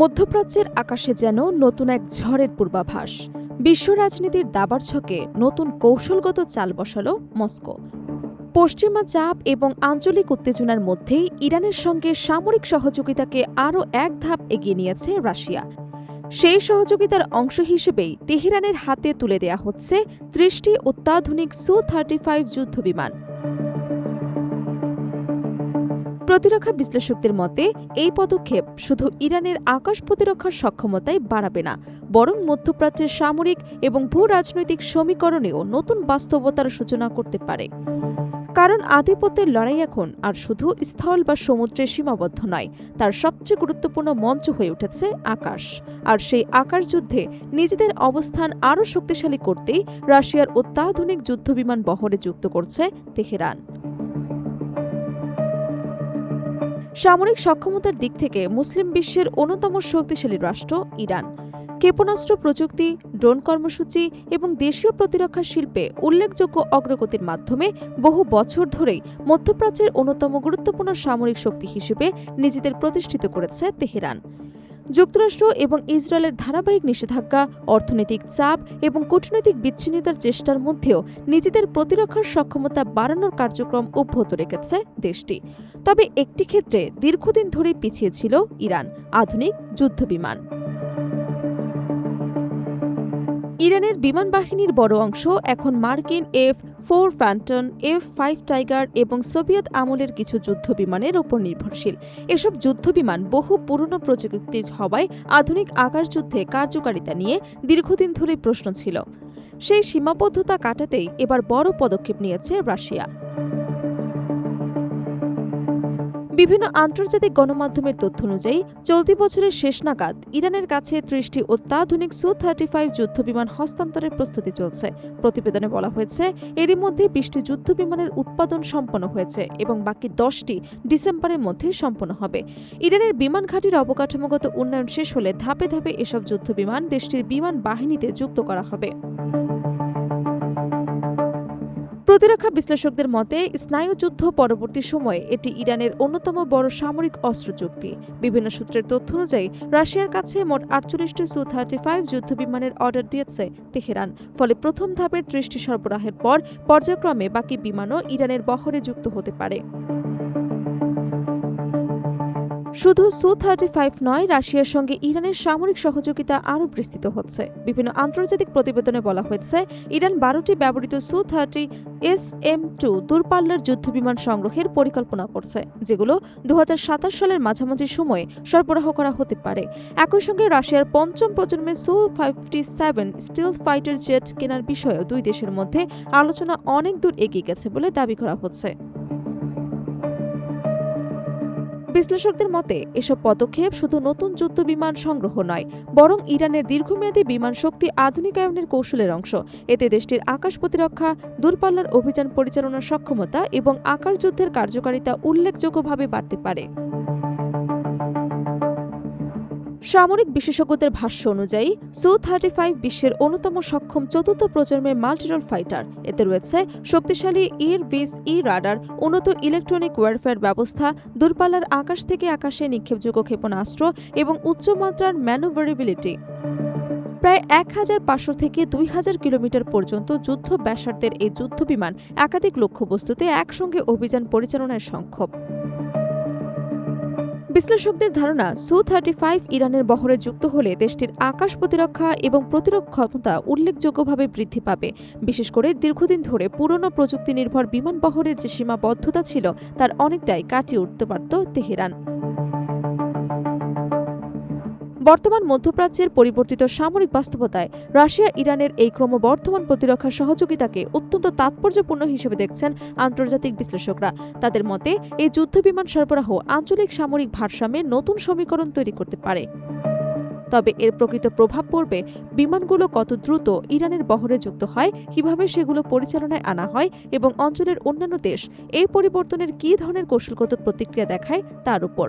মধ্যপ্রাচ্যের আকাশে যেন নতুন এক ঝড়ের পূর্বাভাস। বিশ্ব রাজনীতির দাবার ছকে নতুন কৌশলগত চাল বসাল মস্কো। পশ্চিমা চাপ এবং আঞ্চলিক উত্তেজনার মধ্যেই ইরানের সঙ্গে সামরিক সহযোগিতাকে আরও এক ধাপ এগিয়ে নিয়েছে রাশিয়া। সেই সহযোগিতার অংশ হিসেবেই তেহরানের হাতে তুলে দেয়া হচ্ছে ৩০টি অত্যাধুনিক সু-35 যুদ্ধবিমান। প্রতিরক্ষা বিশ্লেষকদের মতে এই পদক্ষেপ শুধু ইরানের আকাশ প্রতিরক্ষার সক্ষমতাই বাড়াবে না, বরং মধ্যপ্রাচ্যের সামরিক এবং ভূ রাজনৈতিক সমীকরণেও নতুন বাস্তবতার সূচনা করতে পারে। কারণ আধিপত্যের লড়াই এখন আর শুধু স্থল বা সমুদ্রে সীমাবদ্ধ নয়, তার সবচেয়ে গুরুত্বপূর্ণ মঞ্চ হয়ে উঠেছে আকাশ। আর সেই আকাশ যুদ্ধে নিজেদের অবস্থান আরও শক্তিশালী করতেই রাশিয়ার অত্যাধুনিক যুদ্ধবিমান বহরে যুক্ত করছে তেহরান। সামরিক সক্ষমতার দিক থেকে মুসলিম বিশ্বের অন্যতম শক্তিশালী রাষ্ট্র ইরান। ক্ষেপণাস্ত্র প্রযুক্তি, ড্রোন কর্মসূচি এবং দেশীয় প্রতিরক্ষা শিল্পে উল্লেখযোগ্য অগ্রগতির মাধ্যমে বহু বছর ধরেই মধ্যপ্রাচ্যের অন্যতম গুরুত্বপূর্ণ সামরিক শক্তি হিসেবে নিজেদের প্রতিষ্ঠিত করেছে তেহরান। যুক্তরাষ্ট্র এবং ইসরায়েলের ধারাবাহিক নিষেধাজ্ঞা, অর্থনৈতিক চাপ এবং কূটনৈতিক বিচ্ছিন্নতার চেষ্টার মধ্যেও নিজেদের প্রতিরক্ষার সক্ষমতা বাড়ানোর কার্যক্রম অব্যাহত রেখেছে দেশটি। তবে একটি ক্ষেত্রে দীর্ঘদিন ধরে পিছিয়ে ছিল ইরান: আধুনিক যুদ্ধবিমান। ইরানের বিমান বাহিনীর বড় অংশ এখন মার্কিন F-4 ফ্যান্টন, F-5 টাইগার এবং সোভিয়েত আমলের কিছু যুদ্ধবিমানের ওপর নির্ভরশীল। এসব যুদ্ধবিমান বহু পুরনো প্রযুক্তির হওয়ায় আধুনিক আকাশযুদ্ধে কার্যকারিতা নিয়ে দীর্ঘদিন ধরেই প্রশ্ন ছিল। সেই সীমাবদ্ধতা কাটাতেই এবার বড় পদক্ষেপ নিয়েছে রাশিয়া। বিভিন্ন আন্তর্জাতিক গণমাধ্যমের তথ্য অনুযায়ী চলতি বছরের শেষ নাগাদ ইরানের কাছে ৩০টি অত্যাধুনিক সু-35 যুদ্ধবিমান হস্তান্তরের প্রস্তুতি চলছে। প্রতিবেদনে বলা হয়েছে, এরই মধ্যে ২০টি যুদ্ধবিমানের উৎপাদন সম্পন্ন হয়েছে এবং বাকি ১০টি ডিসেম্বরের মধ্যে সম্পন্ন হবে। ইরানের বিমান ঘাঁটির অবকাঠামোগত উন্নয়ন শেষ হলে ধাপে ধাপে এসব যুদ্ধবিমান দেশটির বিমান বাহিনীতে যুক্ত করা হবে। প্রতিরক্ষা বিশ্লেষকদের মতে, স্নায়ুযুদ্ধ পরবর্তী সময়ে এটি ইরানের অন্যতম বড় সামরিক অস্ত্র চুক্তি। বিভিন্ন সূত্রের তথ্য অনুযায়ী রাশিয়ার কাছে মোট ৪৮টি সু-35 যুদ্ধবিমানের অর্ডার দিয়েছে তেহরান। ফলে প্রথম ধাপের ৩০টি সরবরাহের পর পর্যায়ক্রমে বাকি বিমানও ইরানের বহরে যুক্ত হতে পারে। শুধু সু-35 নয়, রাশিয়ার সঙ্গে ইরানের সামরিক সহযোগিতা আরও বিস্তৃত হচ্ছে। বিভিন্ন আন্তর্জাতিক প্রতিবেদনে বলা হয়েছে, ইরান ১২টি ব্যবহৃত সু-30 SM-2 দূরপাল্লার যুদ্ধবিমান সংগ্রহের পরিকল্পনা করছে, যেগুলো ২০২৭ সালের মাঝামাঝি সময়ে সরবরাহ করা হতে পারে। একই সঙ্গে রাশিয়ার পঞ্চম প্রজন্মের সু-57 স্টিলথ ফাইটার জেট কেনার বিষয়েও দুই দেশের মধ্যে আলোচনা অনেক দূর এগিয়ে গেছে বলে দাবি করা হচ্ছে। বিশ্লেষকদের মতে, এসব পদক্ষেপ শুধু নতুন যুদ্ধবিমান সংগ্রহ নয়, বরং ইরানের দীর্ঘমেয়াদী বিমান শক্তি আধুনিকায়নের কৌশলের অংশ। এতে দেশটির আকাশ প্রতিরক্ষা, দূরপাল্লার অভিযান পরিচালনার সক্ষমতা এবং আকাশ যুদ্ধের কার্যকারিতা উল্লেখযোগ্যভাবে বাড়তে পারে। সামরিক বিশেষজ্ঞদের ভাষ্য অনুযায়ী সু-35 বিশ্বের অন্যতম সক্ষম চতুর্থ প্রজন্মের মাল্টিরোল ফাইটার। এতে রয়েছে শক্তিশালী ER-20E রাডার, উন্নত ইলেকট্রনিক ওয়ারফেয়ার ব্যবস্থা, দূরপাল্লার আকাশ থেকে আকাশে নিক্ষেপযোগ্য ক্ষেপণাস্ত্র এবং উচ্চমাত্রার ম্যানুভারেবিলিটি। প্রায় ১৫০০ থেকে ২০০০ কিলোমিটার পর্যন্ত যুদ্ধ ব্যাসার্ধের এই যুদ্ধবিমান একাধিক লক্ষ্যবস্তুতে একসঙ্গে অভিযান পরিচালনায় সক্ষম। বিশ্লেষকদের ধারণা, সু-35 ইরানের বহরে যুক্ত হলে দেশটির আকাশ প্রতিরক্ষা এবং প্রতিরক্ষা ক্ষমতা উল্লেখযোগ্যভাবে বৃদ্ধি পাবে। বিশেষ করে দীর্ঘদিন ধরে পুরনো প্রযুক্তি নির্ভর বিমান বহরের যে সীমাবদ্ধতা ছিল, তার অনেকটাই কাটিয়ে উঠতে পারত তেহরান। বর্তমান মধ্যপ্রাচ্যের পরিবর্তিত সামরিক বাস্তবতায় রাশিয়া ইরানের এই ক্রমবর্ধমান প্রতিরক্ষা সহযোগিতাকে অত্যন্ত তাৎপর্যপূর্ণ হিসেবে দেখছেন আন্তর্জাতিক বিশ্লেষকরা। তাদের মতে, এই যুদ্ধবিমান সরবরাহ আঞ্চলিক সামরিক ভারসাম্যে নতুন সমীকরণ তৈরি করতে পারে। তবে এর প্রকৃত প্রভাব পড়বে বিমানগুলো কত দ্রুত ইরানের বহরে যুক্ত হয়, কিভাবে সেগুলো পরিচালনায় আনা হয় এবং অঞ্চলের অন্যান্য দেশ এই পরিবর্তনের কী ধরনের কৌশলগত প্রতিক্রিয়া দেখায় তার উপর।